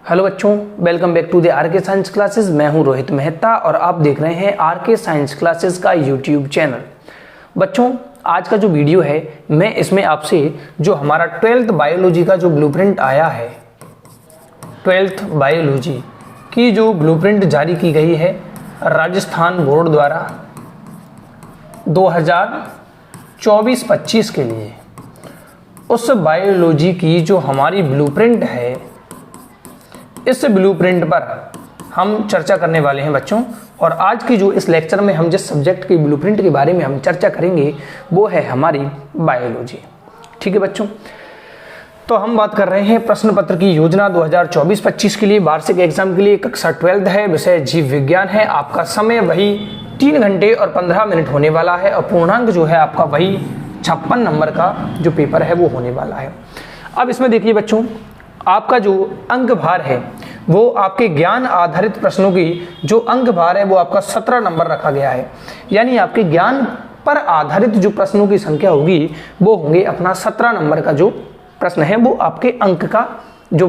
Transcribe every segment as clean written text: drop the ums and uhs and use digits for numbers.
Hello बच्चों, welcome back to the RK science classes. मैं हूं रोहित मेहता और आप देख रहे हैं आरके साइंस क्लासेस का यूट्यूब चैनल। बच्चों, आज का जो वीडियो है मैं इसमें आपसे जो हमारा 12th बायोलॉजी का जो ब्लूप्रिंट आया है, 12th बायोलॉजी की जो ब्लूप्रिंट जारी की गई है राजस्थान बोर्ड द्वारा 2024-25 के लिए, उस बायोलॉजी की जो हमारी ब्लूप्रिंट है, इस ब्लूप्रिंट पर हम चर्चा करने वाले हैं बच्चों। और आज की जो इस लेक्चर में हम जिस सब्जेक्ट की ब्लूप्रिंट के बारे में हम चर्चा करेंगे वो है हमारी बायोलॉजी। ठीक है बच्चों, तो हम बात कर रहे हैं प्रश्न पत्र की योजना 2024-25 के लिए, वार्षिक एग्जाम के लिए। कक्षा 12 है, विषय जीव विज्ञान है। आपका समय वही 3 घंटे और 15 मिनट होने वाला है और पूर्णांक जो है आपका वही 56 नंबर का जो पेपर है वो होने वाला है। अब इसमें देखिए बच्चों, आपका जो अंक भार है वो आपके ज्ञान आधारित प्रश्नों की जो अंक भार है वो आपका 17 नंबर रखा गया है। यानी आपके ज्ञान पर आधारित जो प्रश्नों की संख्या होगी वो होंगे अपना 17 नंबर का जो प्रश्न है वो आपके अंक का जो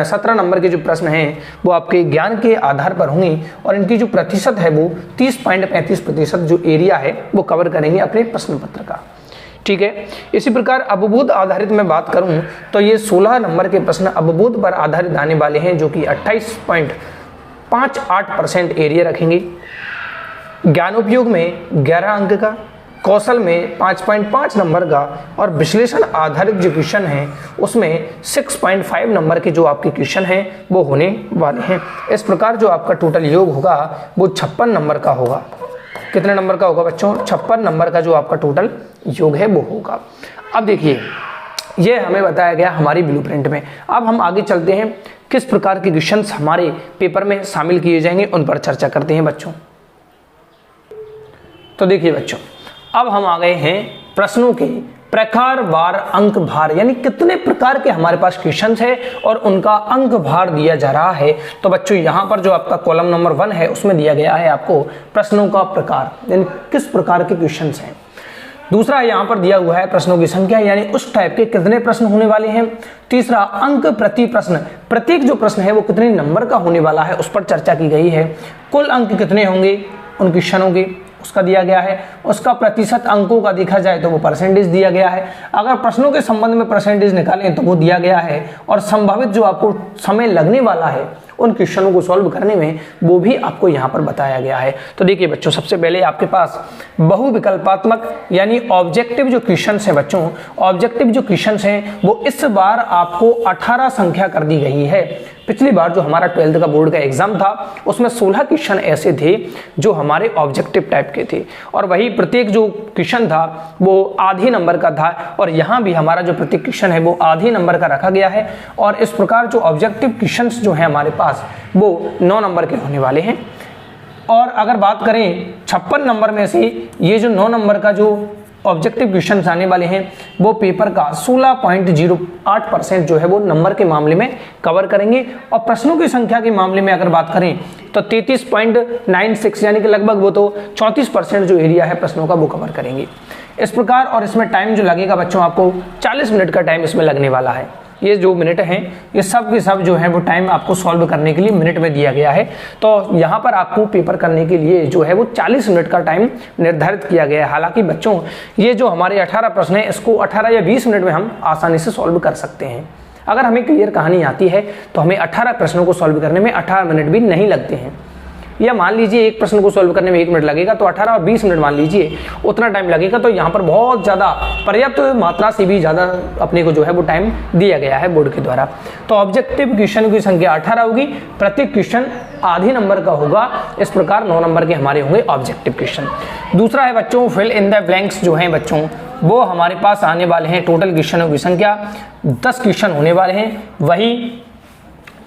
17 नंबर के जो प्रश्न हैं वो आपके ज्ञान के आधार पर होंगे और इनकी जो प्रतिशत है वो 30.35% जो एरिया है वो कवर करेंगे अपने प्रश्न पत्र का। ठीक है, इसी प्रकार अवबोध आधारित में बात करूं तो ये 16 नंबर के प्रश्न अवबोध पर आधारित आने वाले हैं जो कि 28.58% एरिया रखेंगे। ज्ञानोपयोग में 11 अंक का, कौशल में 5.5 नंबर का और विश्लेषण आधारित जो क्वेश्चन है उसमें 6.5 नंबर के जो आपके क्वेश्चन हैं वो होने वाले हैं। इस प्रकार जो आपका टोटल योग होगा वो 56 नंबर का होगा। कितने नंबर का होगा बच्चों? 56 नंबर का जो आपका टोटल योग है वो होगा। अब देखिए, ये हमें बताया गया हमारी ब्लूप्रिंट में। अब हम आगे चलते हैं, किस प्रकार के क्वेश्चंस हमारे पेपर में शामिल किए जाएंगे उन पर चर्चा करते हैं बच्चों। तो देखिए बच्चों, अब हम आ गए हैं प्रश्नों के प्रकारवार अंक भार, यानी कितने प्रकार के हमारे पास क्वेश्चंस है और उनका अंक भार दिया जा रहा है। तो बच्चों यहाँ पर जो आपका कॉलम नंबर 1 है उसमें दिया गया है आपको प्रश्नों का प्रकार, यानी किस प्रकार के क्वेश्चंस हैं। दूसरा यहाँ पर दिया हुआ है प्रश्नों की संख्या, यानी उस टाइप के कितने प्रश्न होने वाले हैं। तीसरा अंक प्रति प्रश्न, प्रत्येक जो प्रश्न है वो कितने नंबर का होने वाला है उस पर चर्चा की गई है। कुल अंक कितने होंगे उन क्वेश्चनों के उसका दिया गया है। उसका प्रतिशत अंकों का देखा जाए तो वो परसेंटेज दिया गया है। अगर प्रश्नों के संबंध में परसेंटेज निकालें तो वो दिया गया है और संभावित जो आपको समय लगने वाला है उन क्वेश्चनों को सॉल्व करने में वो भी आपको यहाँ पर बताया गया है। तो देखिए बच्चों, सबसे पहले आपके पास बहुविकल्पात्मक यानी ऑब्जेक्टिव जो क्वेश्चंस हैं बच्चों, ऑब्जेक्टिव जो क्वेश्चंस हैं वो इस बार आपको 18 संख्या कर दी गई है। पिछली बार जो हमारा 12th का बोर्ड का एग्जाम था उसमें 16 क्वेश्चन ऐसे थे जो हमारे ऑब्जेक्टिव टाइप के थे और वही प्रत्येक जो क्वेश्चन था वो आधे नंबर का था और यहाँ भी हमारा जो प्रत्येक क्वेश्चन है वो आधे नंबर का रखा गया है। और इस प्रकार जो ऑब्जेक्टिव क्वेश्चंस जो है हमारे पास वो 9 नंबर के होने वाले हैं। और अगर बात करें 56 नंबर में से ये जो 9 नंबर का जो ऑब्जेक्टिव क्वेश्चंस आने वाले हैं वो पेपर का 16.08% जो है वो नंबर के मामले में कवर करेंगे। और प्रश्नों की संख्या के मामले में अगर बात करें तो 33.96 यानी कि लगभग वो तो 34% जो एरिया है प्रश्नों का वो कवर करेंगे इस प्रकार। और इसमें टाइम जो लगेगा बच्चों आपको 40 मिनट का टाइम इसमें लगने वाला है। ये जो मिनट हैं ये सब के सब जो है वो टाइम आपको सॉल्व करने के लिए मिनट में दिया गया है। तो यहाँ पर आपको पेपर करने के लिए जो है वो 40 मिनट का टाइम निर्धारित किया गया है। हालांकि बच्चों ये जो हमारे 18 प्रश्न हैं इसको 18 या 20 मिनट में हम आसानी से सॉल्व कर सकते हैं। अगर हमें क्लियर कहानी आती है तो हमें 18 प्रश्नों को सॉल्व करने में 18 मिनट भी नहीं लगते हैं। या मान लीजिए एक प्रश्न को सॉल्व करने में 1 मिनट लगेगा तो 18 और 20 मिनट मान लीजिए उतना टाइम लगेगा। तो यहाँ पर बहुत ज़्यादा पर्याप्त मात्रा से भी ज़्यादा अपने को जो है वो टाइम दिया गया है बोर्ड के द्वारा। तो ऑब्जेक्टिव क्वेश्चन की संख्या 18 होगी, प्रत्येक क्वेश्चन आधे नंबर का होगा। इस प्रकार 9 नंबर के हमारे होंगे ऑब्जेक्टिव क्वेश्चन। दूसरा है बच्चों फिल इन द ब्लैंक्स जो हैं बच्चों वो हमारे पास आने वाले हैं। टोटल क्वेश्चनों की संख्या 10 क्वेश्चन होने वाले हैं, वही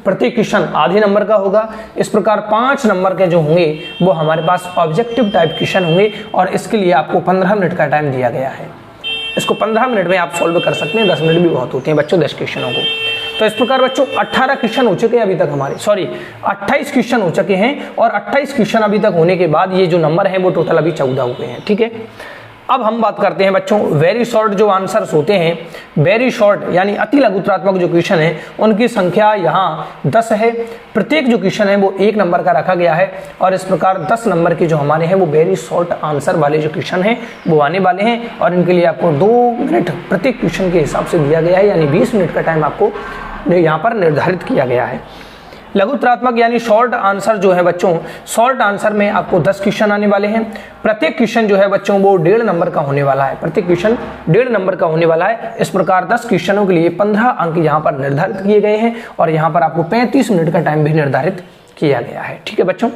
प्रत्येक क्वेश्चन आधे नंबर का होगा। इस प्रकार 5 नंबर के जो होंगे वो हमारे पास ऑब्जेक्टिव टाइप क्वेश्चन होंगे और इसके लिए आपको 15 मिनट का टाइम दिया गया है। इसको 15 मिनट में आप सॉल्व कर सकते हैं, 10 मिनट भी बहुत होते हैं बच्चों 10 क्वेश्चनों को। तो इस प्रकार बच्चों 18 क्वेश्चन हो चुके हैं अभी तक हमारे, 28 क्वेश्चन हो चुके हैं और 28 क्वेश्चन अभी तक होने के बाद ये जो नंबर है वो टोटल अभी 14 हुए हैं। ठीक है, अब हम बात करते हैं बच्चों वेरी शॉर्ट जो आंसर्स होते हैं, वेरी शॉर्ट यानी अति लघुत्रात्मक जो क्वेश्चन है उनकी संख्या यहाँ 10 है। प्रत्येक जो क्वेश्चन है वो 1 नंबर का रखा गया है और इस प्रकार 10 नंबर के जो हमारे हैं वो वेरी शॉर्ट आंसर वाले जो क्वेश्चन हैं वो आने वाले हैं और इनके लिए आपको 2 मिनट प्रत्येक क्वेश्चन के हिसाब से दिया गया है, यानी 20 मिनट का टाइम आपको यहाँ पर निर्धारित किया गया है। लघुत्रात्मक यानी शॉर्ट आंसर जो है बच्चों, शॉर्ट आंसर में आपको 10 क्वेश्चन आने वाले हैं। प्रत्येक क्वेश्चन जो है बच्चों वो 1.5 नंबर का होने वाला है, प्रत्येक क्वेश्चन 1.5 नंबर का होने वाला है। इस प्रकार 10 क्वेश्चनों के लिए 15 अंक यहाँ पर निर्धारित किए गए हैं और यहाँ पर आपको 35 मिनट का टाइम भी निर्धारित किया गया है। ठीक है बच्चों,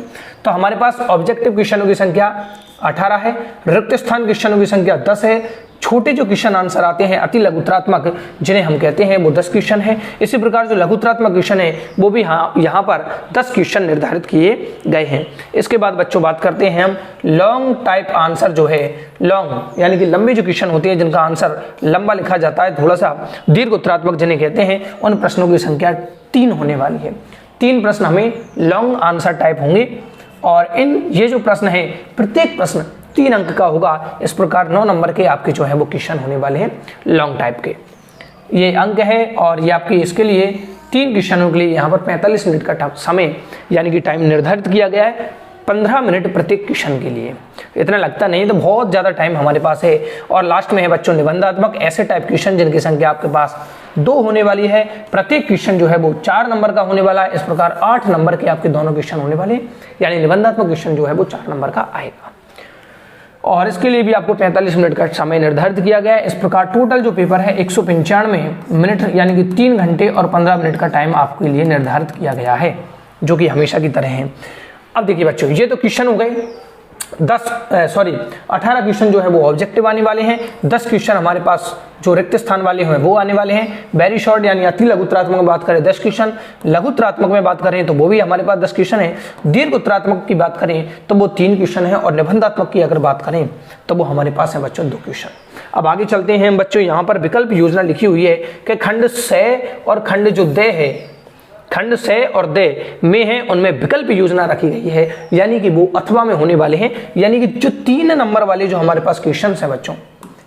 तो हमारे पास ऑब्जेक्टिव क्वेश्चनों की संख्या 18 है, रिक्त स्थान क्वेश्चनों की संख्या 10 है। छोटे जो क्वेश्चन आंसर आते हैं अति लघुत्रात्मक जिन्हें हम कहते हैं वो 10 क्वेश्चन है। इसी प्रकार जो लघुत्रात्मक क्वेश्चन है वो भी यहाँ पर 10 क्वेश्चन निर्धारित किए गए हैं। इसके बाद बच्चों बात करते हैं हम लॉन्ग टाइप आंसर जो है, लॉन्ग यानी कि लंबे जो क्वेश्चन होते हैं जिनका आंसर लंबा लिखा जाता है, थोड़ा सा दीर्घ उत्तरात्मक जिन्हें कहते हैं, उन प्रश्नों की संख्या 3 होने वाली है। 3 प्रश्न हमें लॉन्ग आंसर टाइप होंगे और ये जो प्रश्न है प्रत्येक प्रश्न 3 अंक का होगा। इस प्रकार 9 नंबर के आपके जो है वो क्वेश्चन होने वाले हैं लॉन्ग टाइप के। ये अंक है और ये आपके इसके लिए 3 क्वेश्चनों के लिए यहाँ पर 45 मिनट का समय यानी कि टाइम निर्धारित किया गया है, 15 मिनट प्रत्येक क्वेश्चन के लिए। इतना लगता नहीं तो बहुत ज़्यादा टाइम हमारे पास है। और लास्ट में है बच्चों निबंधात्मक, ऐसे टाइप क्वेश्चन जिनकी संख्या आपके पास 2 होने वाली है। प्रत्येक क्वेश्चन जो है वो 4 नंबर का होने वाला है। इस प्रकार 8 नंबर के आपके दोनों क्वेश्चन होने वाले हैं, यानी निबंधात्मक क्वेश्चन जो है वो 4 नंबर का आएगा और इसके लिए भी आपको 45 मिनट का समय निर्धारित किया गया है। इस प्रकार टोटल जो पेपर है 195 मिनट यानी कि 3 घंटे और 15 मिनट का टाइम आपके लिए निर्धारित किया गया है, जो कि हमेशा की तरह है। अब देखिए बच्चों, ये तो क्वेश्चन हो गए 18 क्वेश्चन जो है वो ऑब्जेक्टिव आने वाले हैं। 10 क्वेश्चन हमारे पास जो रिक्त स्थान वाले हैं वो आने वाले हैं। वेरी शॉर्ट यानी अति लघुत्रात्मक में बात करें 10 क्वेश्चन, लघुत्रात्मक में बात करें तो वो भी हमारे पास 10 क्वेश्चन है। दीर्घ उत्तरात्मक की बात करें तो वो 3 क्वेश्चन है और निबंधात्मक की अगर बात करें तो वो हमारे पास है बच्चों 2 क्वेश्चन। अब आगे चलते हैं बच्चों, यहाँ पर विकल्प योजना लिखी हुई है कि खंड से और खंड जो दे है, खंड से और दे में है उनमें विकल्प योजना रखी गई है, यानी कि वो अथवा में होने वाले हैं। यानी कि जो 3 नंबर वाले जो हमारे पास क्वेश्चन है बच्चों,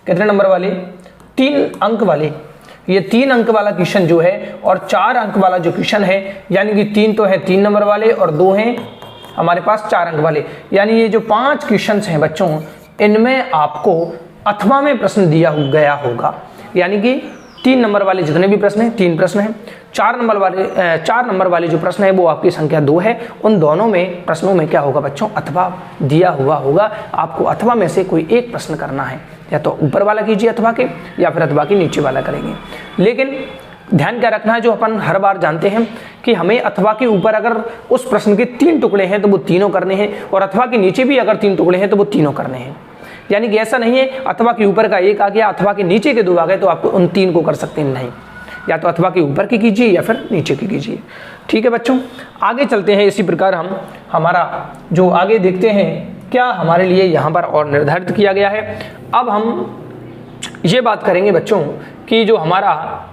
कितने नंबर वाले? 3 अंक वाले। ये 3 अंक वाला क्वेश्चन जो है और 4 अंक वाला जो क्वेश्चन है, यानी कि 3 तो है 3 नंबर वाले और 2 हैं हमारे पास 4 अंक वाले। यानी ये जो 5 क्वेश्चन हैं बच्चों, इनमें आपको अथवा में प्रश्न दिया गया होगा। यानी कि 3 नंबर वाले जितने भी प्रश्न हैं 3 प्रश्न हैं, 4 नंबर वाले जो प्रश्न है वो आपकी संख्या 2 है। उन दोनों में प्रश्नों में क्या होगा बच्चों? अथवा दिया हुआ होगा। आपको अथवा में से कोई एक प्रश्न करना है, या तो ऊपर वाला कीजिए अथवा के, या फिर अथवा के नीचे वाला करेंगे। लेकिन ध्यान क्या रखना है, जो अपन हर बार जानते हैं कि हमें अथवा के ऊपर अगर उस प्रश्न के 3 टुकड़े हैं तो वो तीनों करने हैं, और अथवा के नीचे भी अगर 3 टुकड़े हैं तो वो तीनों करने हैं। यानी कि ऐसा नहीं है अथवा के ऊपर का 1 आ गया, अथवा के नीचे के 2 आ गए तो आप उन 3 को कर सकते हैं, नहीं। या तो अथवा के ऊपर की कीजिए या फिर नीचे की कीजिए। ठीक है बच्चों, आगे चलते हैं। इसी प्रकार हम हमारा जो आगे देखते हैं क्या हमारे लिए यहाँ पर और निर्धारित किया गया है। अब हम ये बात करेंगे बच्चों कि जो हमारा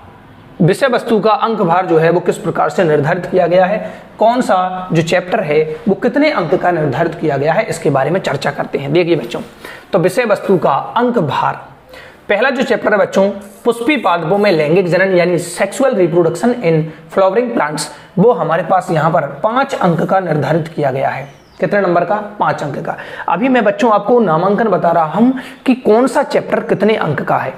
विषय वस्तु का अंक भार जो है वो किस प्रकार से निर्धारित किया गया है, कौन सा जो चैप्टर है वो कितने अंक का निर्धारित किया गया है, इसके बारे में चर्चा करते हैं। देखिए बच्चों, तो विषय वस्तु का अंक भार, पहला जो चैप्टर है बच्चों पुष्पी पादपों में लैंगिक जनन यानी sexual reproduction in flowering plants, वो हमारे पास यहाँ पर 5 अंक का निर्धारित किया गया है। कितने नंबर का? 5 अंक का। अभी मैं बच्चों आपको नामांकन बता रहा हूं कि कौन सा चैप्टर कितने अंक का है।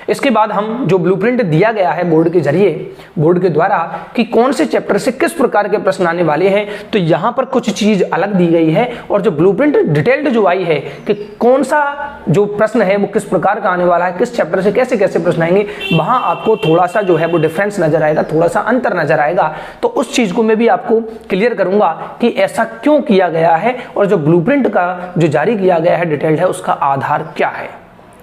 इसके बाद हम जो ब्लूप्रिंट दिया गया है बोर्ड के जरिए, बोर्ड के द्वारा, कि कौन से चैप्टर से किस प्रकार के प्रश्न आने वाले हैं, तो यहाँ पर कुछ चीज अलग दी गई है। और जो ब्लूप्रिंट डिटेल्ड जो आई है कि कौन सा जो प्रश्न है वो किस प्रकार का आने वाला है, किस चैप्टर से कैसे कैसे प्रश्न आएंगे, वहां आपको थोड़ा सा जो है वो डिफरेंस नजर आएगा, थोड़ा सा अंतर नजर आएगा। तो उस चीज को मैं भी आपको क्लियर करूंगा कि ऐसा क्यों किया गया है और जो ब्लूप्रिंट का जो जारी किया गया है डिटेल्ड है उसका आधार क्या है।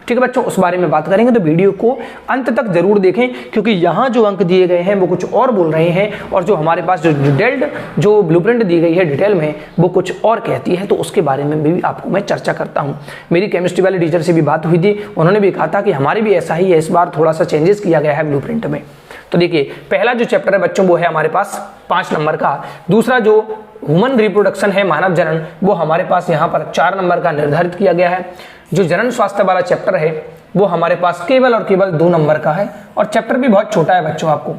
ठीक है बच्चों, उस बारे में बात करेंगे, तो वीडियो को अंत तक जरूर देखें, क्योंकि यहाँ जो अंक दिए गए हैं वो कुछ और बोल रहे हैं और जो हमारे पास जो डिटेल्ड जो ब्लूप्रिंट दी गई है डिटेल में वो कुछ और कहती है। तो उसके बारे में भी आपको मैं चर्चा करता हूँ। मेरी केमिस्ट्री वाले टीचर से भी बात हुई थी, उन्होंने भी कहा था कि हमारे भी ऐसा ही है, इस बार थोड़ा सा चेंजेस किया गया है ब्लूप्रिंट में। तो देखिए, पहला जो चैप्टर है बच्चों वो है हमारे पास 5 नंबर का। दूसरा जो ह्यूमन रिप्रोडक्शन है, मानव जनन, वो हमारे पास यहाँ पर 4 नंबर का निर्धारित किया गया है। जो जनन स्वास्थ्य वाला चैप्टर है वो हमारे पास केवल और केवल 2 नंबर का है और चैप्टर भी बहुत छोटा है बच्चों, आपको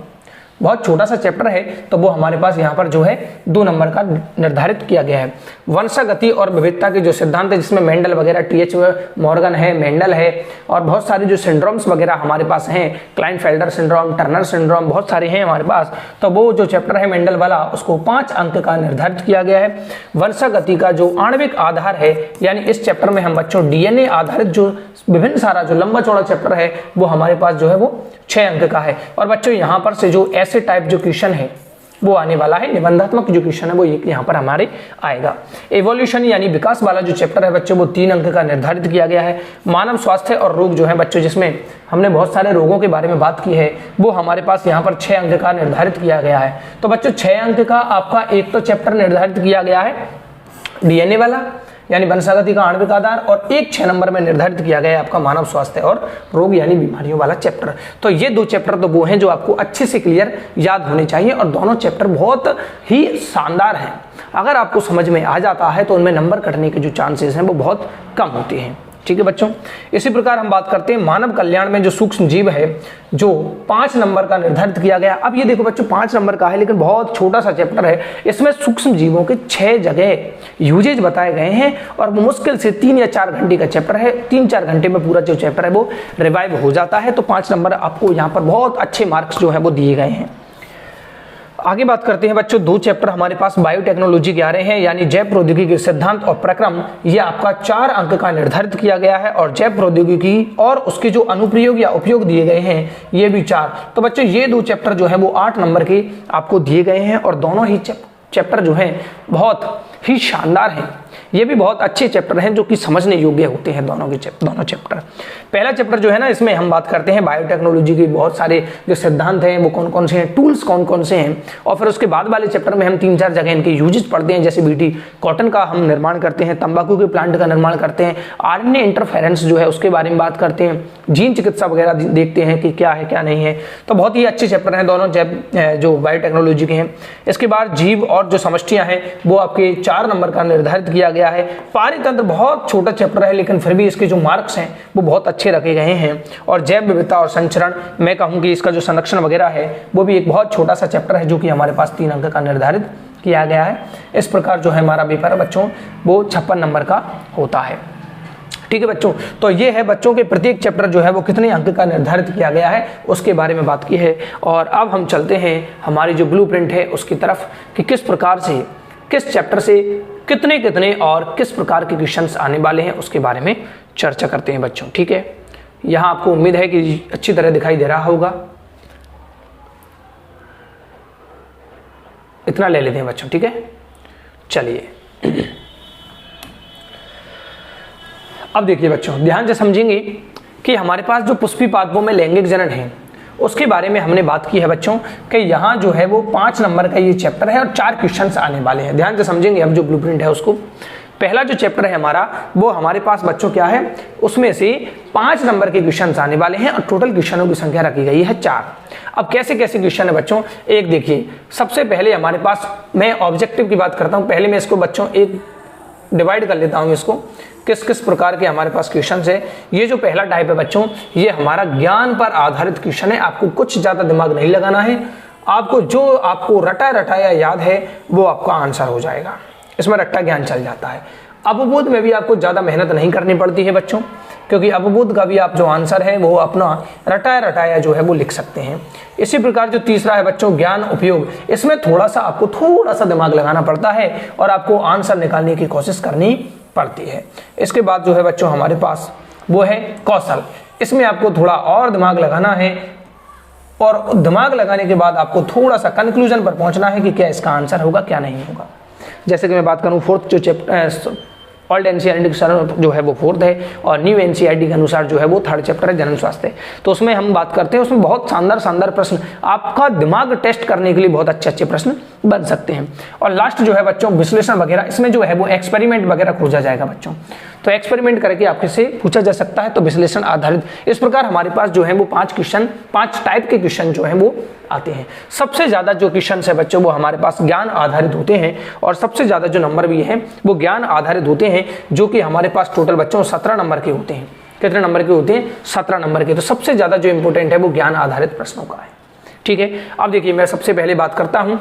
बहुत छोटा सा चैप्टर है, तो वो हमारे पास यहाँ पर जो है 2 नंबर का निर्धारित किया गया है। वंशागति और विविधता के जो सिद्धांत है, जिसमें मेंडल वगैरह, टीएच मॉर्गन है, मेंडल है और बहुत सारे जो सिंड्रोम्स वगैरह हमारे पास हैं, क्लाइनफेल्डर सिंड्रोम, टर्नर सिंड्रोम, बहुत सारे हैं हमारे पास। तो वो जो चैप्टर है मेंडल वाला, उसको 5 अंक का निर्धारित किया गया है। वंशागति का जो आणविक आधार है, यानी इस चैप्टर में हम बच्चों डीएनए आधारित जो विभिन्न सारा जो लंबा चौड़ा चैप्टर है वो हमारे पास जो है वो 6 अंक का है। और बच्चों यहाँ पर से जो ऐसे टाइप जो क्वेश्चन है वो आने वाला है, निबंधात्मक जो क्वेश्चन है वो यहाँ पर हमारे आएगा। एवोल्यूशन यानी विकास वाला जो चैप्टर है बच्चों वो 3 अंक का निर्धारित किया गया है। मानव स्वास्थ्य और रोग जो है बच्चों, जिसमें हमने बहुत सारे रोगों के बारे में बात की है, वो हमारे पास यहाँ पर 6 अंक का निर्धारित किया गया है। तो बच्चों 6 अंक का आपका एक तो चैप्टर निर्धारित किया गया है डीएनए वाला यानी वंशागति का आणविक आधार, और एक 6 नंबर में निर्धारित किया गया है आपका मानव स्वास्थ्य और रोग यानी बीमारियों वाला चैप्टर। तो ये 2 चैप्टर तो वो हैं जो आपको अच्छे से क्लियर याद होने चाहिए और दोनों चैप्टर बहुत ही शानदार हैं। अगर आपको समझ में आ जाता है तो उनमें नंबर कटने के जो चांसेस हैं वो बहुत कम होते हैं। ठीक है बच्चों, इसी प्रकार हम बात करते हैं मानव कल्याण में जो सूक्ष्म जीव है जो 5 नंबर का निर्धारित किया गया। अब ये देखो बच्चों 5 नंबर का है लेकिन बहुत छोटा सा चैप्टर है, इसमें सूक्ष्म जीवों के 6 जगह यूजेज बताए गए हैं और मुश्किल से 3 या 4 घंटे का चैप्टर है। 3-4 घंटे में पूरा जो चैप्टर है वो रिवाइव हो जाता है। तो 5 नंबर आपको यहाँ पर बहुत अच्छे मार्क्स जो है वो दिए गए हैं। आगे बात करते हैं बच्चों, 2 चैप्टर हमारे पास बायोटेक्नोलॉजी के आ रहे हैं, यानी जैव प्रौद्योगिकी के सिद्धांत और प्रक्रम। ये आपका 4 अंक का निर्धारित किया गया है और जैव प्रौद्योगिकी और उसके जो अनुप्रयोग या उपयोग दिए गए हैं ये भी 4। तो बच्चों ये 2 चैप्टर जो है वो 8 नंबर के आपको दिए गए हैं और दोनों ही चैप्टर जो हैं बहुत ही शानदार हैं। ये भी बहुत अच्छे चैप्टर हैं जो कि समझने योग्य होते हैं दोनों चैप्टर। पहला चैप्टर जो है ना, इसमें हम बात करते हैं बायोटेक्नोलॉजी के बहुत सारे जो सिद्धांत हैं वो कौन कौन से हैं, टूल्स कौन कौन से हैं, और फिर उसके बाद वाले चैप्टर में हम 3-4 जगह इनके यूजेस पढ़ते हैं, जैसे बीटी कॉटन का हम निर्माण करते हैं, तंबाकू के प्लांट का निर्माण करते हैं, आरएनए इंटरफेरेंस जो है उसके बारे में बात करते हैं, जीन चिकित्सा वगैरह देखते हैं कि क्या है क्या नहीं है। तो बहुत ही अच्छे चैप्टर हैं दोनों जो बायोटेक्नोलॉजी के हैं। इसके बाद जीव और जो समष्टियां हैं वो आपके 4 नंबर का निर्धारित किया गया है। पारितंत्र बहुत छोटा चैप्टर है लेकिन फिर भी इसके जो मार्क्स हैं वो बहुत अच्छे रखे गए हैं। और जैव विविधता और संचरण, मैं कहूँ कि इसका जो संरक्षण वगैरह है वो भी एक बहुत छोटा सा चैप्टर है जो कि हमारे पास 3 अंक का निर्धारित किया गया है। इस प्रकार जो है हमारा पेपर बच्चों वो 56 नंबर का होता है। ठीक है बच्चों, तो ये है बच्चों के प्रत्येक चैप्टर जो है वो कितने अंक का निर्धारित किया गया है उसके बारे में बात की है। और अब हम चलते हैं हमारी जो ब्लूप्रिंट है उसकी तरफ कि किस प्रकार से किस चैप्टर से कितने कितने और किस प्रकार के क्वेश्चंस आने वाले हैं उसके बारे में चर्चा करते हैं बच्चों। ठीक है, यहाँ आपको उम्मीद है कि अच्छी तरह दिखाई दे रहा होगा। इतना ले लेते हैं बच्चों। ठीक है, चलिए अब देखिए बच्चों, ध्यान से समझेंगे कि हमारे पास जो पुष्पी पादपों में लैंगिक जनन है उसके बारे में हमने बात की है बच्चों कि यहाँ जो है वो 5 नंबर का ये चैप्टर है और 4 क्वेश्चंस आने वाले हैं। ध्यान से समझेंगे अब जो ब्लूप्रिंट है उसको। पहला जो चैप्टर है हमारा वो हमारे पास बच्चों क्या है, उसमें से 5 नंबर के क्वेश्चंस आने वाले हैं और टोटल क्वेश्चनों की संख्या रखी गई है 4। अब कैसे कैसे क्वेश्चन है बच्चों, एक देखिए, सबसे पहले हमारे पास, मैं ऑब्जेक्टिव की बात करता हूँ, पहले मैं इसको बच्चों एक डिवाइड कर लेता हूँ इसको, किस किस प्रकार के हमारे पास क्वेश्चंस है। ये जो पहला टाइप है बच्चों, ये हमारा ज्ञान पर आधारित क्वेश्चन है। आपको कुछ ज्यादा दिमाग नहीं लगाना है, आपको जो आपको रटा रटाया याद है वो आपका आंसर हो जाएगा। इसमें रट्टा ज्ञान चल जाता है। अवबोध में भी आपको ज्यादा मेहनत नहीं करनी पड़ती है बच्चों, क्योंकि अवबोध का भी आप जो आंसर है वो अपना रटाया रटाया जो है वो लिख सकते हैं। इसी प्रकार जो तीसरा है बच्चों ज्ञान उपयोग, इसमें थोड़ा सा दिमाग लगाना पड़ता है और आपको आंसर निकालने की कोशिश करनी पड़ती है। इसके बाद जो है बच्चों हमारे पास वो है कौशल, इसमें आपको थोड़ा और दिमाग लगाना है और दिमाग लगाने के बाद आपको थोड़ा सा कंक्लूजन पर पहुंचना है कि क्या इसका आंसर होगा क्या नहीं होगा। जैसे कि मैं बात करूं फोर्थ जो चैप्टर ओल्ड एनसीईआरटी के अनुसार जो है वो 4th है और न्यू एनसीईआरटी के अनुसार जो है वो 3rd चैप्टर है जनन स्वास्थ्य। तो उसमें हम बात करते हैं, उसमें बहुत शानदार प्रश्न, आपका दिमाग टेस्ट करने के लिए बहुत अच्छे प्रश्न बन सकते हैं। और लास्ट जो है बच्चों विश्लेषण वगैरह, इसमें जो है वो एक्सपेरिमेंट वगैरह खोजा जाएगा बच्चों, तो एक्सपेरिमेंट करके आपके से पूछा जा सकता है, तो विश्लेषण आधारित। इस प्रकार हमारे पास जो है वो 5 टाइप के क्वेश्चन जो है वो आते हैं। सबसे ज्यादा जो क्वेश्चन है बच्चों वो हमारे पास ज्ञान आधारित होते हैं, और सबसे ज्यादा जो नंबर भी है वो ज्ञान आधारित होते हैं, जो कि हमारे पास टोटल बच्चों 17 नंबर के होते हैं। कितने नंबर के होते हैं? 17 नंबर के। तो सबसे ज्यादा जो इंपॉर्टेंट है वो ज्ञान आधारित प्रश्नों का है। ठीक है, अब देखिए मैं सबसे पहले बात करता हूं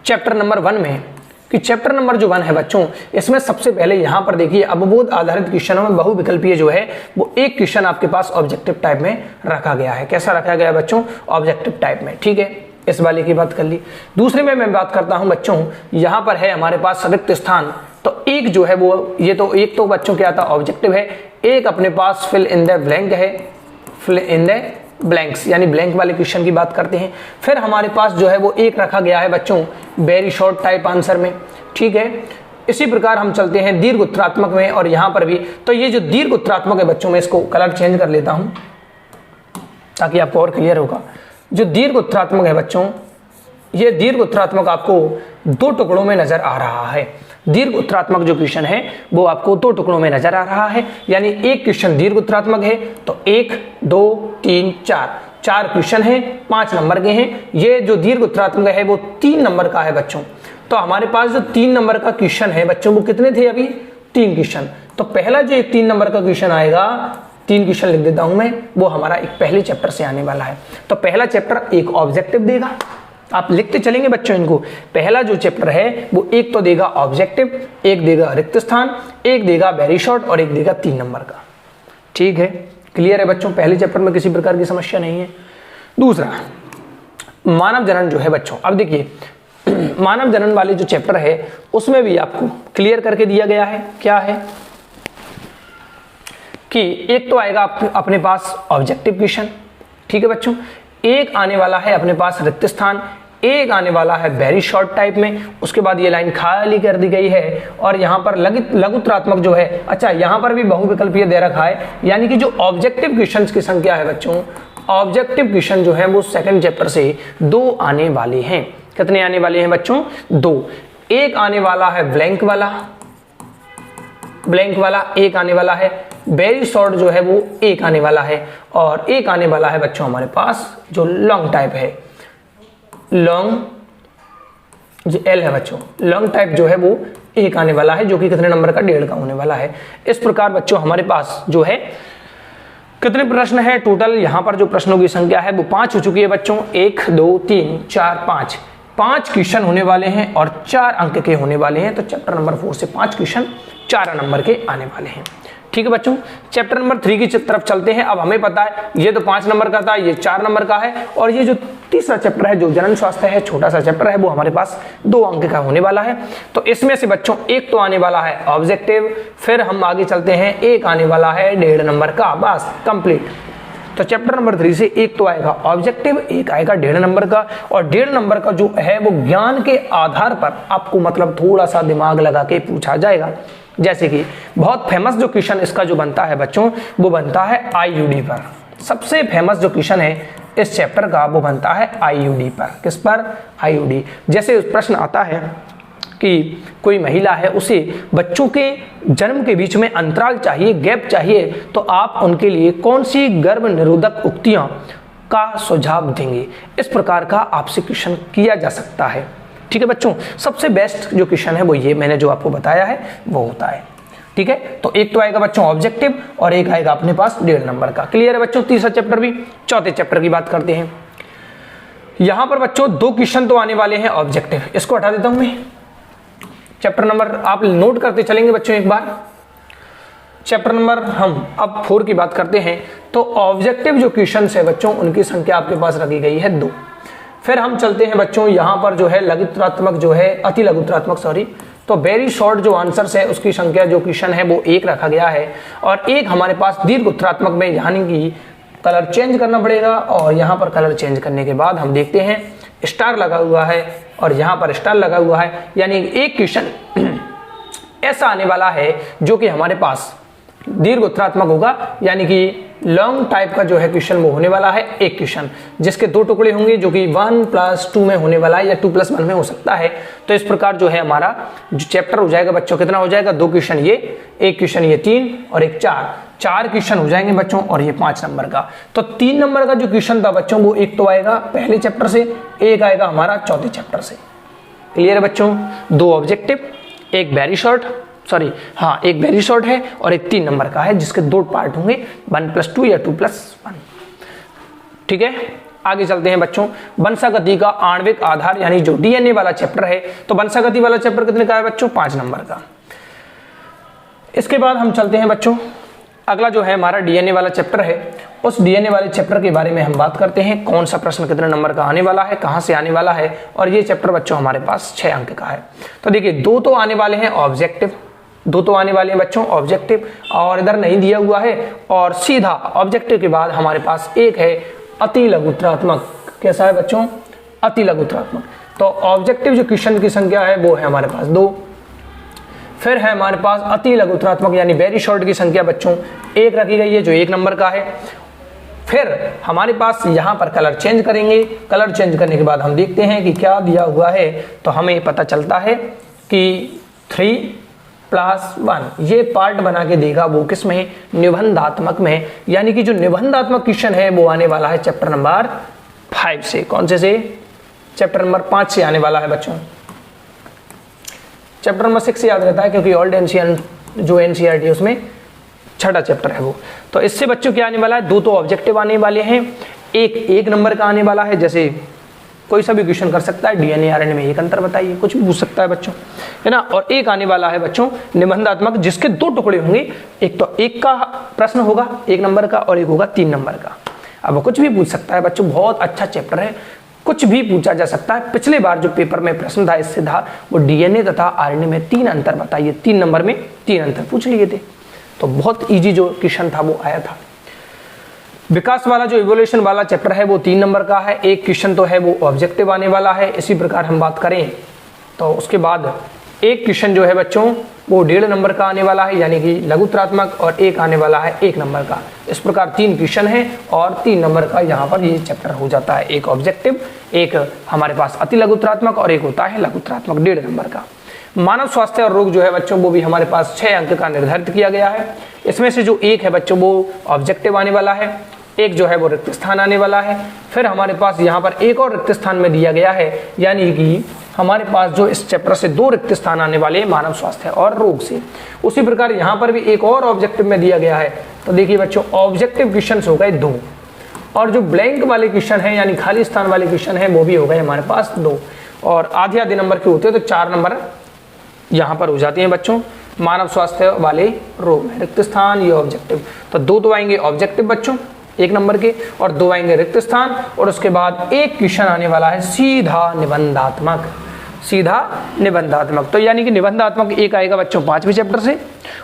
चैप्टर नंबर 1 में, कि चैप्टर नंबर जो 1 है बच्चों, इसमें सबसे पहले यहां पर देखिए अवबोध आधारित क्वेश्चनों में बहुविकल्पीय जो है वो एक क्वेश्चन आपके पास ऑब्जेक्टिव टाइप में रखा गया है। कैसा रखा गया बच्चों? ऑब्जेक्टिव टाइप में। ठीक है, इस वाले की बात कर ली। दूसरे में मैं बात करता हूं बच्चों, यहां पर है हमारे पास रिक्त स्थान, तो एक जो है वो ये तो एक तो बच्चों क्या था? ऑब्जेक्टिव है। एक अपने पास फिल इन द ब्लैंक है, फिल इन द ब्लैंक्स यानी ब्लैंक वाले क्वेश्चन की बात करते हैं। फिर हमारे पास जो है वो एक रखा गया है बच्चों वेरी शॉर्ट टाइप आंसर में। ठीक है, इसी प्रकार हम चलते हैं दीर्घ उत्तरात्मक में, और यहां पर भी तो ये जो दीर्घ उत्तरात्मक है बच्चों, मैं इसको कलर चेंज कर लेता हूं ताकि आपको और क्लियर होगा। जो दीर्घ उत्तरात्मक है बच्चों, ये दीर्घ उत्तरात्मक आपको 2 टुकड़ों में नजर आ रहा है। दीर्घ उत्तरात्मक जो क्वेश्चन है वो आपको 2 टुकड़ों में नजर आ रहा है, यानी एक क्वेश्चन दीर्घ उत्तरात्मक है तो 1 2 3 4 क्वेश्चन है, 5 नंबर के हैं। ये जो दीर्घ उत्तरात्मक है वो 3 नंबर का है बच्चों। तो हमारे पास जो 3 नंबर का क्वेश्चन है बच्चों, वो कितने थे अभी? 3 क्वेश्चन। तो पहला जो एक 3 नंबर का क्वेश्चन आएगा, 3 क्वेश्चन लिख देता हूं मैं, वो हमारा एक पहले चैप्टर से आने वाला है। तो पहला चैप्टर एक ऑब्जेक्टिव देगा, आप लिखते चलेंगे बच्चों इनको। पहला जो चैप्टर है वो एक तो देगा ऑब्जेक्टिव, एक देगा रिक्त स्थान, एक देगा वेरी शॉर्ट, और एक देगा 3 नंबर का। ठीक है, क्लियर है बच्चों? पहले चैप्टर में किसी प्रकार की समस्या नहीं है। दूसरा मानव जनन जो है बच्चों, अब देखिए मानव जनन वाले जो चैप्टर है उसमें भी आपको क्लियर करके दिया गया है। क्या है कि एक तो आएगा अपने पास ऑब्जेक्टिव क्वेश्चन, ठीक है बच्चों, एक आने वाला है अपने पास रिक्त स्थान, एक आने वाला है वेरी शॉर्ट टाइप में, उसके बाद ये लाइन खाली कर दी गई है, और यहाँ पर लघुत्तरात्मक जो है, अच्छा यहाँ पर भी बहुविकल्पीय दे रखा है, यानी कि जो ऑब्जेक्टिव क्वेश्चंस की संख्या है बच्चों, ऑब्जेक्टिव क्वेश्चन जो है वो सेकंड चैप्टर से 2 आने वाले हैं। कितने आने वाले हैं बच्चों? 2। एक आने वाला है ब्लैंक वाला, एक आने वाला है वेरी शॉर्ट जो है वो एक आने वाला है, और एक आने वाला है बच्चों हमारे पास जो लॉन्ग टाइप है, लॉन्ग जो एल है बच्चों, लॉन्ग टाइप जो है वो एक आने वाला है, जो कि कितने नंबर का? 1.5 का होने वाला है। इस प्रकार बच्चों हमारे पास जो है कितने प्रश्न है टोटल? यहाँ पर जो प्रश्नों की संख्या है वो 5 हो चुकी है बच्चों। 1 2 3 4 5 क्वेश्चन होने वाले हैं और 4 अंक के होने वाले हैं। तो चैप्टर नंबर 4 से 5 क्वेश्चन 4 नंबर के आने वाले हैं। ठीक है बच्चों, चैप्टर नंबर 3 की तरफ चलते हैं। अब हमें पता है ये तो 5 नंबर का था, ये 4 नंबर का है, और ये जो तीसरा चैप्टर है जो जनन स्वास्थ्य है, छोटा सा चैप्टर है, वो हमारे पास 2 अंक का होने वाला है। तो इसमें से बच्चों एक तो आने वाला है ऑब्जेक्टिव, फिर हम आगे चलते हैं, एक आने वाला है 1.5 नंबर का, बस कंप्लीट। तो चैप्टर नंबर 3 से एक तो आएगा ऑब्जेक्टिव, एक आएगा 1.5 नंबर का, और 1.5 नंबर का जो है वो ज्ञान के आधार पर आपको मतलब थोड़ा सा दिमाग लगा के पूछा जाएगा। जैसे कि बहुत फेमस जो क्वेश्चन इसका जो बनता है बच्चों, वो बनता है आईयूडी पर। सबसे फेमस जो क्वेश्चन है इस चैप्टर का वो बनता है आईयूडी पर। किस पर? आईयूडी। जैसे प्रश्न आता है कि कोई महिला है, उसे बच्चों के जन्म के बीच में अंतराल चाहिए, गैप चाहिए, तो आप उनके लिए कौन सी गर्भ निरोधक उक्तियां का सुझाव देंगे? इस प्रकार का आपसे क्वेश्चन किया जा सकता है। ठीक है बच्चों, सबसे बेस्ट जो क्वेश्चन है वो ये मैंने जो आपको बताया है वो होता है। ठीक है, तो एक तो आएगा बच्चों ऑब्जेक्टिव और एक आएगा अपने पास 1.5 नंबर का। क्लियर है बच्चों? तीसरा चैप्टर भी। चौथे चैप्टर की बात करते हैं। यहां पर बच्चों 2 क्वेश्चन तो आने वाले हैं ऑब्जेक्टिव, इसको हटा देता हूं मैं। चैप्टर नंबर आप नोट करते चलेंगे बच्चों एक बार। चैप्टर नंबर हम अब 4 की बात करते हैं। तो ऑब्जेक्टिव जो क्वेश्चन है बच्चों, उनकी संख्या आपके पास रखी गई है 2। फिर हम चलते हैं बच्चों यहां पर जो है लघुत्तरात्मक जो है, अति लघुत्तरात्मक सॉरी, तो वेरी शॉर्ट जो आंसर्स है उसकी संख्या जो क्वेश्चन है वो 1 रखा गया है, और एक हमारे पास दीर्घ उत्तरात्मक में, यानी कि कलर चेंज करना पड़ेगा, और यहाँ पर कलर चेंज करने के बाद हम देखते हैं स्टार लगा हुआ है और यहाँ पर स्टार लगा हुआ है, यानी एक क्वेश्चन ऐसा आने वाला है जो कि हमारे पास दीर्घ उत्तरात्मक होगा, यानी कि लॉन्ग टाइप का जो है क्वेश्चन वो होने वाला है एक क्वेश्चन, जिसके दो टुकड़े होंगे, जो कि 1+2 में होने वाला है या 2+1 में हो सकता है। तो इस प्रकार जो है हमारा जो चैप्टर हो जाएगा बच्चों, कितना हो जाएगा, 2 क्वेश्चन ये, एक क्वेश्चन ये, 3 और एक 4 क्वेश्चन हो जाएंगे बच्चों, और ये 5 नंबर का। तो 3 नंबर का जो क्वेश्चन था बच्चों, वो एक तो आएगा पहले चैप्टर से, एक आएगा हमारा चौथे चैप्टर से। क्लियर है बच्चों? 2 ऑब्जेक्टिव, एक वेरी शॉर्ट, एक वेरी शॉर्ट है और एक 3 नंबर का है, जिसके 2 पार्ट होंगे, 1+2 या 2+1। ठीक है, आगे चलते हैं बच्चों। वंशागति का आणविक आधार, यानी जो डीएनए वाला चैप्टर है, तो वंशागति वाला चैप्टर कितने का है बच्चों, 5 नंबर का। इसके बाद हम चलते हैं बच्चों, अगला जो है हमारा डीएनए वाला चैप्टर है, उस डीएनए वाले चैप्टर के बारे में हम बात करते हैं, कौन सा प्रश्न कितने नंबर का आने वाला है, कहां से आने वाला है, और ये चैप्टर बच्चों हमारे पास 6 अंक का है। तो देखिए, 2 तो आने वाले हैं ऑब्जेक्टिव, 2 तो आने वाले हैं बच्चों ऑब्जेक्टिव, और इधर नहीं दिया हुआ है, और सीधा ऑब्जेक्टिव के बाद हमारे पास एक है अति लघुत्तरात्मक। कैसा है बच्चों? अति लघुत्तरात्मक। तो ऑब्जेक्टिव जो क्वेश्चन की संख्या है वो है हमारे पास 2, फिर है हमारे पास अति लघुत्तरात्मक यानी वेरी शॉर्ट की संख्या बच्चों 1 रखी गई है, जो 1 नंबर का है। फिर हमारे पास यहाँ पर कलर चेंज करेंगे, कलर चेंज करने के बाद हम देखते हैं कि क्या दिया हुआ है, तो हमें पता चलता है कि 3+1 ये पार्ट बना के देगा वो किस में, निबंधात्मक में, यानी कि जो निबंधात्मक क्वेश्चन है वो आने वाला है चैप्टर नंबर 5 से। कौन से? चैप्टर नंबर 5 से आने वाला है बच्चों। चैप्टर नंबर 6 से याद रहता है, क्योंकि ओल्ड एनसीईआरटी जो एनसीईआरटी है उसमें 6ठा चैप्टर है वो। तो इससे बच्चों क्या आने वाला है, 2 तो ऑब्जेक्टिव आने वाले हैं, एक नंबर का आने वाला है, जैसे कोई सा भी क्वेश्चन कर सकता है, डीएनए आरएनए में एक अंतर बताइए, कुछ भी पूछ सकता है बच्चों, है ना। और एक आने वाला है बच्चों निबंधात्मक, जिसके 2 टुकड़े होंगे, एक तो 1 का प्रश्न होगा 1 नंबर का, और एक होगा 3 नंबर का। अब कुछ भी पूछ सकता है बच्चों, बहुत अच्छा चैप्टर है, कुछ भी पूछा जा सकता है। पिछले बार जो पेपर में प्रश्न था इससे था, वो डीएनए तथा आरएनए में 3 अंतर बताइए, 3 नंबर में 3 अंतर पूछ लिए थे, तो बहुत इजी जो क्वेश्चन था वो आया था। विकास वाला जो इवोल्यूशन वाला चैप्टर है वो 3 नंबर का है, एक क्वेश्चन तो है वो ऑब्जेक्टिव आने वाला है। इसी प्रकार हम बात करें तो उसके बाद एक क्वेश्चन जो है बच्चों वो 1.5 नंबर का आने वाला है, यानी कि लघुत्तरात्मक, और एक आने वाला है 1 नंबर का। इस प्रकार 3 क्वेश्चन है और 3 नंबर का यहाँ पर ये चैप्टर हो जाता है, एक ऑब्जेक्टिव, एक हमारे पास अति लघुत्तरात्मक, और एक होता है लघुत्तरात्मक 1.5 नंबर का। मानव स्वास्थ्य और रोग जो है बच्चों वो भी हमारे पास 6 अंक का निर्धारित किया गया है। इसमें से जो एक है बच्चों वो ऑब्जेक्टिव आने वाला है, एक जो है वो रिक्त स्थान आने वाला है। फिर हमारे पास यहाँ पर एक और रिक्त स्थान में दिया गया है, यानी कि हमारे पास जो इस चैप्टर से 2 रिक्त स्थान आने वाले हैं मानव स्वास्थ्य और रोग से। उसी प्रकार यहाँ पर भी एक और ऑब्जेक्टिव में दिया गया है। तो देखिए बच्चों, ऑब्जेक्टिव क्वेश्चन हो गए 2, और जो ब्लैंक वाले क्वेश्चन है यानी खाली स्थान वाले क्वेश्चन है वो भी हो गए हमारे पास 2, और आधे नंबर के होते हैं, तो 4 नंबर यहाँ पर हो जाते हैं बच्चों मानव स्वास्थ्य वाले रोग में। रिक्त स्थान ये ऑब्जेक्टिव, तो 2 तो आएंगे ऑब्जेक्टिव बच्चों 1 नंबर के, और 2 आएंगे रिक्त स्थान, और उसके बाद एक क्वेश्चन आने वाला है सीधा निबंधात्मक, सीधा निबंधात्मक। तो यानी कि निबंधात्मक एक आएगा बच्चों 5वें चैप्टर से,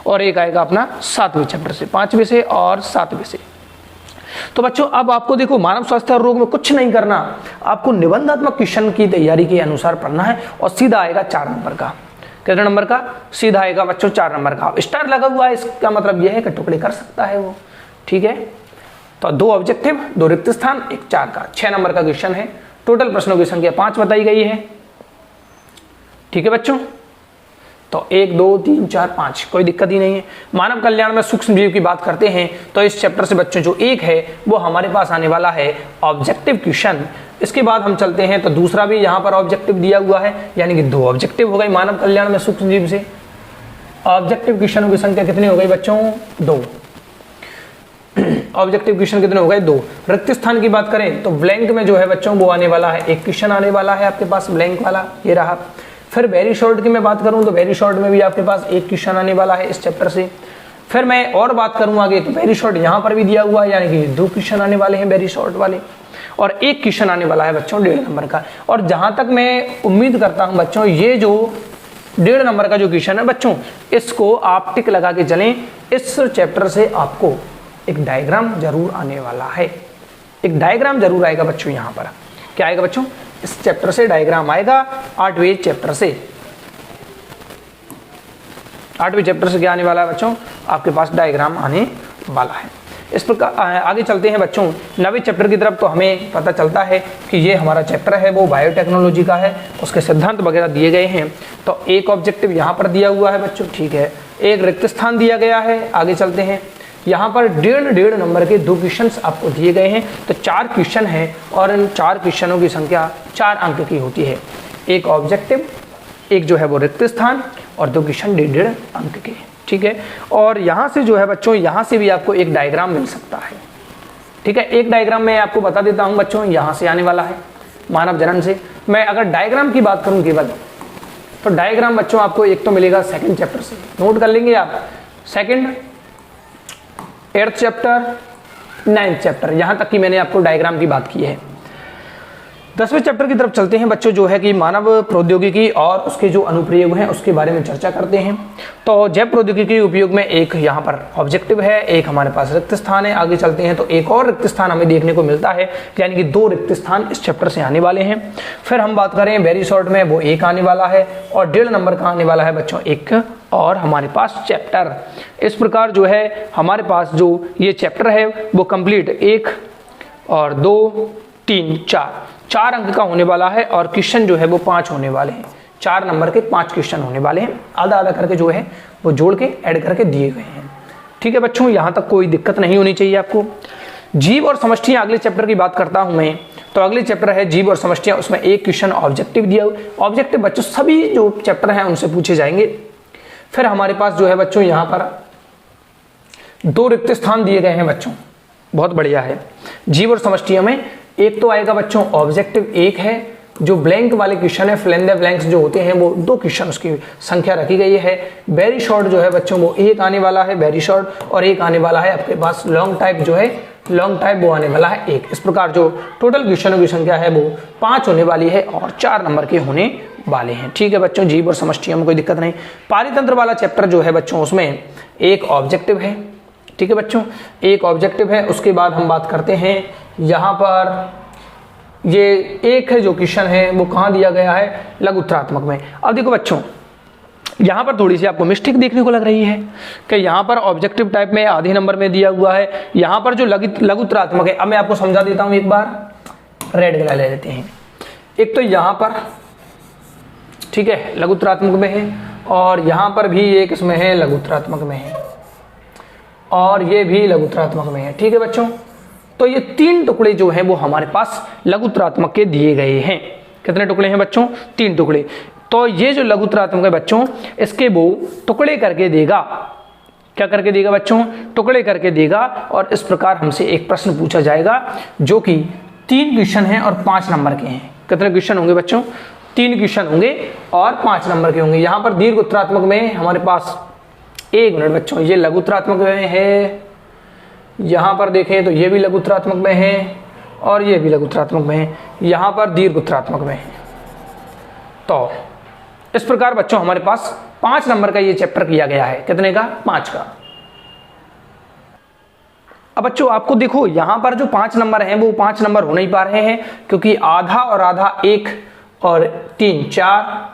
और एक आएगा अपना 7वें चैप्टर से, 5वें से और 7वें से। तो बच्चों अब आपको देखो मानव स्वास्थ्य और रोग में कुछ नहीं करना, आपको निबंधात्मक क्वेश्चन की तैयारी के अनुसार पढ़ना है, और सीधा आएगा 4 नंबर का। कितने नंबर का? सीधा आएगा बच्चों 4 नंबर का। स्टार लगा हुआ है, इसका मतलब यह है कि टुकड़े कर सकता है वो, ठीक है। तो 2 ऑब्जेक्टिव, 2 रिक्त स्थान, 1 4 का, 6 नंबर का क्वेश्चन है। टोटल प्रश्नों की संख्या 5 बताई गई है, ठीक है बच्चों। तो 1 2 3 4 5 कोई दिक्कत ही नहीं है। मानव कल्याण में सूक्ष्म जीव की बात करते हैं तो इस चैप्टर से बच्चों जो एक है वो हमारे पास आने वाला है ऑब्जेक्टिव क्वेश्चन। इसके बाद हम चलते हैं तो दूसरा भी यहाँ पर ऑब्जेक्टिव दिया हुआ है, यानी कि 2 ऑब्जेक्टिव हो गए मानव कल्याण में सूक्ष्म जीव से। ऑब्जेक्टिव क्वेश्चनों की संख्या कितनी हो गई बच्चों? 2। ऑब्जेक्टिव क्वेश्चन कितने हो गए? 2। रिक्त स्थान की बात करें तो ब्लैंक में जो है बच्चों वो आने वाला है, एक क्वेश्चन आने वाला है आपके पास ब्लैंक वाला, ये रहा। फिर वेरी शॉर्ट की मैं बात करूं तो वेरी शॉर्ट में भी आपके पास एक क्वेश्चन आने वाला है इस चैप्टर से। फिर मैं और बात करूं आगे तो वेरी शॉर्ट यहाँ पर भी दिया हुआ है, यानी कि 2 क्वेश्चन आने वाले हैं वेरी शॉर्ट वाले, और एक क्वेश्चन आने वाला है बच्चों 1.5 नंबर का। और जहां तक मैं उम्मीद करता हूं बच्चों ये जो 1.5 नंबर का जो क्वेश्चन है बच्चों इसको आप टिक लगा के चलें, इस चैप्टर से आपको एक डायग्राम जरूर आने वाला है, एक डायग्राम जरूर आएगा बच्चों। यहाँ पर क्या आएगा बच्चों? इस चैप्टर से डायग्राम आएगा 8वें चैप्टर से। 8वें चैप्टर से क्या आने वाला है बच्चों, आपके पास डायग्राम आने वाला है। इस प्रकार आगे चलते हैं बच्चों 9वें चैप्टर की तरफ। तो हमें पता चलता है कि ये हमारा चैप्टर है वो बायोटेक्नोलॉजी का है, उसके सिद्धांत वगैरह दिए गए हैं। तो एक ऑब्जेक्टिव यहाँ पर दिया हुआ है बच्चों, ठीक है, एक रिक्त स्थान दिया गया है। आगे चलते हैं, यहाँ पर 1.5 नंबर के 2 क्वेश्चन आपको दिए गए हैं। तो 4 क्वेश्चन हैं और इन 4 क्वेश्चनों की संख्या 4 अंक की होती है। एक ऑब्जेक्टिव, एक जो है वो रिक्त स्थान और 2 क्वेश्चन 1.5 अंक के, ठीक है। और यहाँ से जो है बच्चों, यहाँ से भी आपको एक डायग्राम मिल सकता है, ठीक है। एक डायग्राम मैं आपको बता देता हूँ बच्चों, यहाँ से आने वाला है मानव जनन से। मैं अगर डायग्राम की बात करूँ केवल, तो डायग्राम बच्चों आपको एक तो मिलेगा 2nd चैप्टर से, नोट कर लेंगे आप, 2nd, 8th chapter, 9th chapter, यहाँ तक की मैंने आपको डायग्राम की बात की है। 10वें चैप्टर की तरफ चलते हैं बच्चों, जो है कि मानव प्रौद्योगिकी और उसके जो अनुप्रयोग हैं उसके बारे में चर्चा करते हैं। तो जैव प्रौद्योगिकी के उपयोग में एक यहाँ पर ऑब्जेक्टिव है, एक हमारे पास रिक्त स्थान है। आगे चलते हैं तो एक और रिक्त स्थान हमें देखने को मिलता है, यानी कि 2 रिक्त स्थान इस चैप्टर से आने वाले हैं। फिर हम बात करें वेरी शॉर्ट में, वो 1 आने वाला है और 1.5 नंबर का आने वाला है बच्चों एक और हमारे पास चैप्टर। इस प्रकार जो है हमारे पास जो ये चैप्टर है वो कंप्लीट 1 और 2, 3, 4 अंक का होने वाला है और क्वेश्चन जो है वो 5 होने वाले हैं। 4 नंबर के 5 क्वेश्चन होने वाले हैं, आधा आधा करके जो है वो जोड़ के ऐड करके दिए गए हैं, ठीक है बच्चों। यहाँ तक कोई दिक्कत नहीं होनी चाहिए आपको। जीव और समष्टियाँ, अगले चैप्टर की बात करता हूँ मैं, तो अगले चैप्टर है जीव और समष्टियाँ। उसमें एक क्वेश्चन ऑब्जेक्टिव दिया हुआ, ऑब्जेक्टिव बच्चों सभी जो चैप्टर हैं उनसे पूछे जाएंगे। फिर हमारे पास जो है बच्चों यहाँ पर 2 रिक्त स्थान दिए गए हैं बच्चों, बहुत बढ़िया है। जीव और समष्टियों में एक तो आएगा बच्चों ऑब्जेक्टिव, एक है जो ब्लैंक वाले क्वेश्चन है, फिल इन द ब्लैंक्स जो होते हैं वो 2 क्वेश्चन, उसकी संख्या रखी गई है। वेरी शॉर्ट जो है बच्चों वो 1 आने वाला है वेरी शॉर्ट, और 1 आने वाला है आपके पास लॉन्ग टाइप जो है, लॉन्ग टाइप वो आने वाला है 1। इस प्रकार जो टोटल क्वेश्चनों की संख्या है वो 5 होने वाली है और 4 नंबर के होने वाले हैं, ठीक है बच्चों। जीव और समष्टियों में कोई दिक्कत नहीं। पारितंत्र वाला चैप्टर जो है बच्चों उसमें एक ऑब्जेक्टिव है, ठीक है बच्चों, एक ऑब्जेक्टिव है। उसके बाद हम बात करते हैं यहाँ पर ये एक है जो क्वेश्चन है वो कहाँ दिया गया है, लघुत्तरात्मक में। अब देखो बच्चों यहाँ पर थोड़ी सी आपको मिस्टेक देखने को लग रही है कि यहाँ पर ऑब्जेक्टिव टाइप में आधे नंबर में दिया हुआ है, यहाँ पर जो लघुत्तरात्मक है, अब मैं आपको समझा देता हूँ एक बार, रेड कलर ले लेते हैं। एक तो यहाँ पर ठीक है लघुत्तरात्मक में है, और यहाँ पर भी एक इसमें है लघुत्तरात्मक में है, और ये भी लघुत्तरात्मक में है, ठीक है बच्चों। तो ये 3 टुकड़े जो हैं वो हमारे पास लघुत्तरात्मक के दिए गए हैं। कितने टुकड़े हैं बच्चों, 3 टुकड़े। तो ये जो लघुत्तरात्मक है बच्चों, इसके वो टुकड़े करके देगा, क्या करके देगा बच्चों, टुकड़े करके देगा। और इस प्रकार हमसे एक प्रश्न पूछा जाएगा जो कि 3 क्वेश्चन हैं और 5 नंबर के हैं। कितने क्वेश्चन होंगे बच्चों, 3 क्वेश्चन होंगे और 5 नंबर के होंगे। यहाँ पर दीर्घ उत्तरात्मक में हमारे पास, 1 मिनट बच्चों, ये लघुत्तरात्मक में है, यहाँ पर देखें तो ये भी लघुत्तरात्मक में है और ये भी लघुत्तरात्मक में है, यहाँ पर दीर्घ उत्तरात्मक में है। तो इस प्रकार बच्चों हमारे पास 5 नंबर का ये चैप्टर किया गया है। कितने का, 5 का। अब बच्चों आपको देखो यहाँ पर जो 5 नंबर हैं वो 5 नंबर हो नहीं पा रहे हैं, क्योंकि आधा और आधा, 1 और 3 4,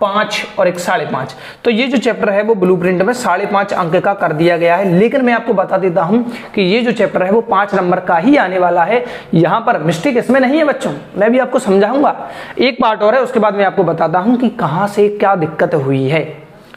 5 और 1 5.5। तो ये जो चैप्टर है वो ब्लूप्रिंट में 5.5 अंक का कर दिया गया है। लेकिन मैं आपको बता देता हूं कि ये जो चैप्टर है वो 5 नंबर का ही आने वाला है। यहाँ पर मिस्टेक इसमें नहीं है बच्चों, मैं भी आपको समझाऊंगा। एक पार्ट और है, उसके बाद मैं आपको बताता हूं कि कहां से क्या दिक्कत हुई है,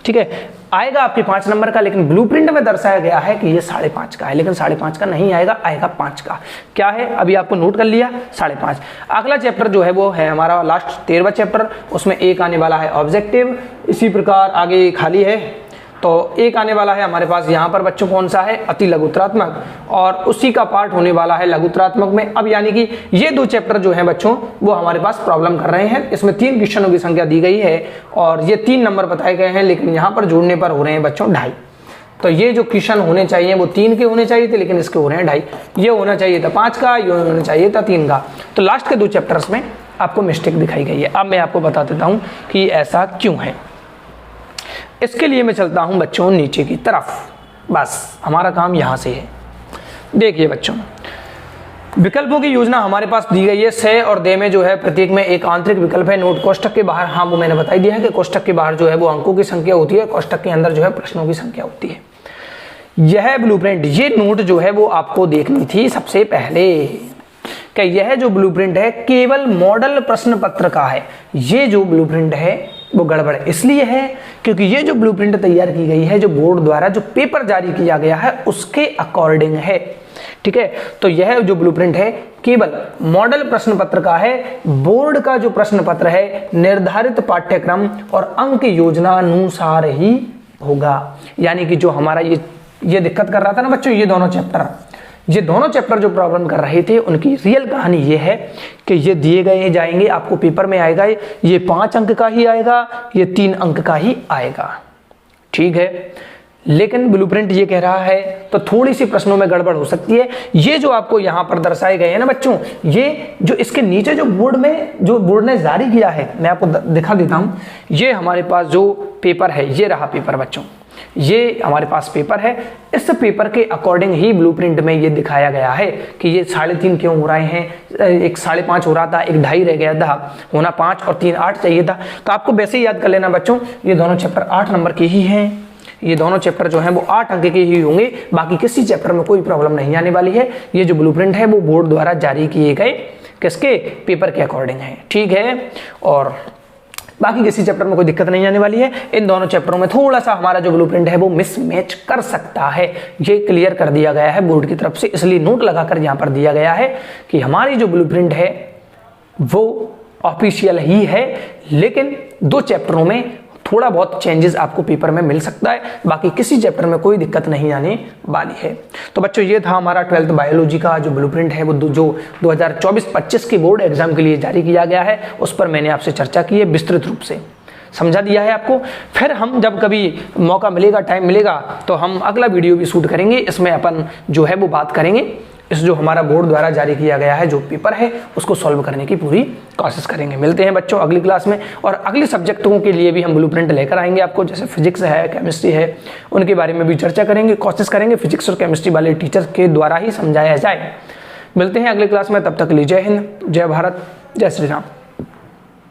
ठीक है। आएगा आपके 5 नंबर का, लेकिन ब्लूप्रिंट में दर्शाया गया है कि ये 5.5 का है, लेकिन 5.5 का नहीं आएगा, आएगा 5 का। क्या है अभी आपको नोट कर लिया, 5.5। अगला चैप्टर जो है वो है हमारा लास्ट 13वां चैप्टर, उसमें 1 आने वाला है ऑब्जेक्टिव। इसी प्रकार आगे खाली है, तो 1 आने वाला है हमारे पास यहाँ पर बच्चों कौन सा है, अति लघुत्तरात्मक, और उसी का पार्ट होने वाला है लघुत्तरात्मक में। अब यानी कि ये 2 चैप्टर जो हैं बच्चों वो हमारे पास प्रॉब्लम कर रहे हैं। इसमें 3 क्वेश्चनों की संख्या दी गई है और ये 3 नंबर बताए गए हैं, लेकिन यहाँ पर जोड़ने पर हो रहे हैं बच्चों 2.5। तो ये जो क्वेश्चन होने चाहिए वो 3 के होने चाहिए थे, लेकिन इसके हो रहे हैं 2.5। ये होना चाहिए था 5 का, ये होना चाहिए था 3 का। तो लास्ट के 2 चैप्टर्स में आपको मिस्टेक दिखाई गई है। अब मैं आपको बता देता हूँ कि ऐसा क्यों है। इसके लिए मैं चलता हूं बच्चों नीचे की तरफ, बस हमारा काम यहां से है। देखिए बच्चों, विकल्पों की योजना हमारे पास दी गई है। से और दे में जो है प्रत्येक में एक आंतरिक विकल्प है। नोट कोष्टक के बाहर, हाँ वो मैंने बता दिया है कि कोष्टक के बाहर जो है वो अंकों की संख्या होती है, कोष्टक के अंदर जो है प्रश्नों की संख्या होती है। यह ब्लूप्रिंट, ये नोट जो है वो आपको देखनी थी सबसे पहले कि यह जो ब्लूप्रिंट है केवल मॉडल प्रश्न पत्र का है। ये जो ब्लूप्रिंट है वो गड़बड़ इसलिए है क्योंकि ये जो ब्लूप्रिंट तैयार की गई है, जो बोर्ड द्वारा जो पेपर जारी किया गया है उसके अकॉर्डिंग है। ठीक है, तो यह जो ब्लूप्रिंट है केवल मॉडल प्रश्न पत्र का है। बोर्ड का जो प्रश्न पत्र है निर्धारित पाठ्यक्रम और अंक योजना अनुसार ही होगा। यानी कि जो हमारा ये दिक्कत कर रहा था ना बच्चों, ये दोनों चैप्टर जो प्रॉब्लम कर रहे थे उनकी रियल कहानी ये है कि ये दिए गए जाएंगे, आपको पेपर में आएगा ये 5 अंक का ही आएगा, ये 3 अंक का ही आएगा। ठीक है, लेकिन ब्लूप्रिंट ये कह रहा है तो थोड़ी सी प्रश्नों में गड़बड़ हो सकती है। ये जो आपको यहां पर दर्शाए गए हैं ना बच्चों, ये जो इसके नीचे जो बोर्ड ने जारी किया है, मैं आपको दिखा देता हूं। ये हमारे पास जो पेपर है, ये रहा पेपर बच्चों, ये हमारे पास पेपर है। इस पेपर के अकॉर्डिंग ही ब्लूप्रिंट में ये दिखाया गया है कि ये 3.5 क्यों हो रहे हैं। एक 5.5 हो रहा था, एक 2.5 रह गया था, होना 5 और 3 8 चाहिए था। तो आपको वैसे ही याद कर लेना बच्चों, ये दोनों चैप्टर 8 नंबर के ही हैं। ये दोनों चैप्टर जो हैं वो 8 अंक के ही होंगे, बाकी किसी चैप्टर में कोई प्रॉब्लम नहीं आने वाली है। ये जो ब्लूप्रिंट है वो बोर्ड द्वारा जारी किए गए किसके पेपर के अकॉर्डिंग है। ठीक है, और बाकी किसी चैप्टर में कोई दिक्कत नहीं आने वाली है। इन दोनों चैप्टरों में थोड़ा सा हमारा जो ब्लूप्रिंट है वो मिसमैच कर सकता है, ये क्लियर कर दिया गया है बोर्ड की तरफ से। इसलिए नोट लगाकर यहाँ पर दिया गया है कि हमारी जो ब्लूप्रिंट है वो ऑफिशियल ही है, लेकिन 2 चैप्टरों में थोड़ा बहुत चेंजेस आपको पेपर में मिल सकता है, बाकी किसी चैप्टर में कोई दिक्कत नहीं आने वाली है। तो बच्चों ये था हमारा 12th बायोलॉजी का जो ब्लूप्रिंट है वो जो 2024-25 के बोर्ड एग्जाम के लिए जारी किया गया है, उस पर मैंने आपसे चर्चा की है, विस्तृत रूप से समझा दिया है आपको। फिर हम जब कभी मौका मिलेगा, टाइम मिलेगा, तो हम अगला वीडियो भी शूट करेंगे। इसमें अपन जो है वो बात करेंगे इस जो हमारा बोर्ड द्वारा जारी किया गया है जो पेपर है उसको सॉल्व करने की पूरी कोशिश करेंगे। मिलते हैं बच्चों अगली क्लास में, और अगली सब्जेक्टों के लिए भी हम ब्लूप्रिंट लेकर आएंगे आपको, जैसे फिजिक्स है, केमिस्ट्री है, उनके बारे में भी चर्चा करेंगे। कोशिश करेंगे फिजिक्स और केमिस्ट्री वाले टीचर के द्वारा ही समझाया जाए। मिलते हैं अगली क्लास में, तब तक के लिए जय हिंद, जय भारत, जय श्री राम।